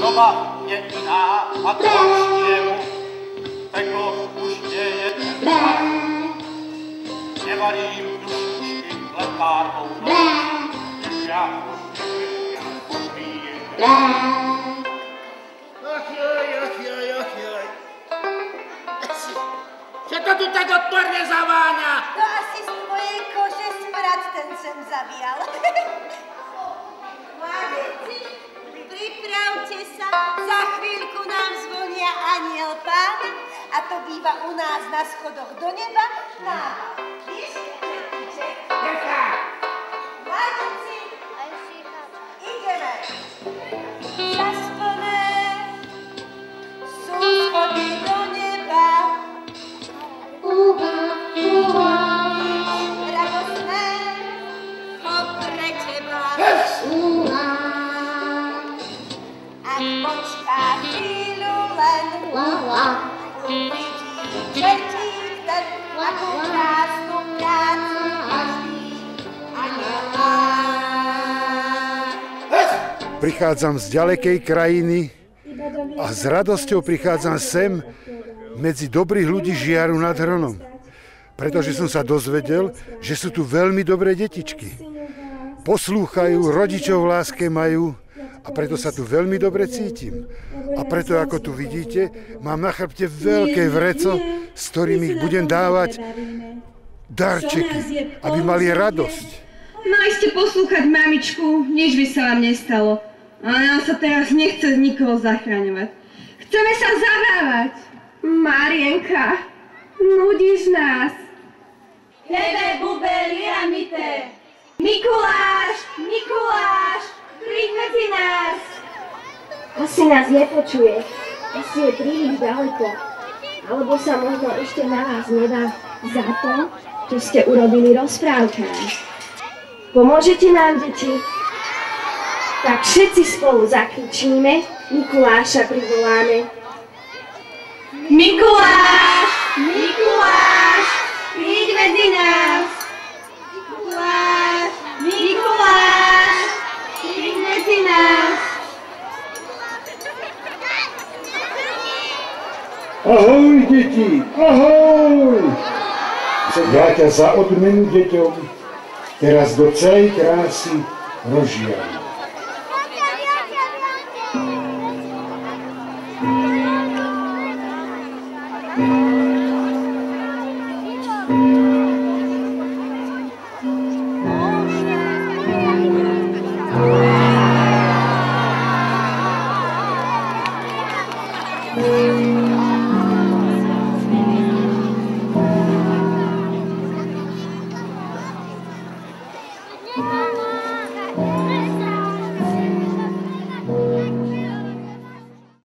doba je iná a k horšiemu. Peklo už nie je ten čas. Nevarím dušičky lekárnou noc. Ja už neverím, popijem. Ach joj. Čo to tu tak odporne zaváňa? To asi z tvojej kože smrad ten sem zavíjal. Mladíci, pripravte sa, za chvíľku nám zvonia Anjel Pána a to býva u nás na schodoch do neba. Víš, Čertíček? Nechá! Mladíci, ideme. Zaspané sú schody do neba. Radosné ho pre teba. Ak počká chvíľu len, uvidí čertík ten, akú krásnu prácu každý anjel má. Prichádzam z ďalekej krajiny a s radosťou prichádzam sem medzi dobrých ľudí Žiaru nad Hronom. Pretože som sa dozvedel, že sú tu veľmi dobré detičky. Poslúchajú, rodičov v láske majú a preto sa tu veľmi dobre cítim. A preto, ako tu vidíte, mám na chrbte veľké vreco, s ktorými ich budem dávať darčeky, aby mali radosť. Mali ste poslúchať mamičku, nič by sa vám nestalo. Ale nám sa teraz nechce nikoho zachraňovať. Chceme sa zabávať. Marienka, nudíš nás. Hebe, bube, liamite. Mikuláš, príď medzi nás. Asi nás nepočuje, asi je príliš ďaleko. Alebo sa možno ešte na vás nedá za to, čo ste urobili rozprávkami. Pomôžete nám, deti? Tak všetci spolu zakričíme, Mikuláša privoláme. Mikuláš, príď medzi nás. Mikuláš, príď medzi nás. Ahoj, deti, ahoj! Ja ťa za odmenu deťom teraz do celej krásy rozžiarim.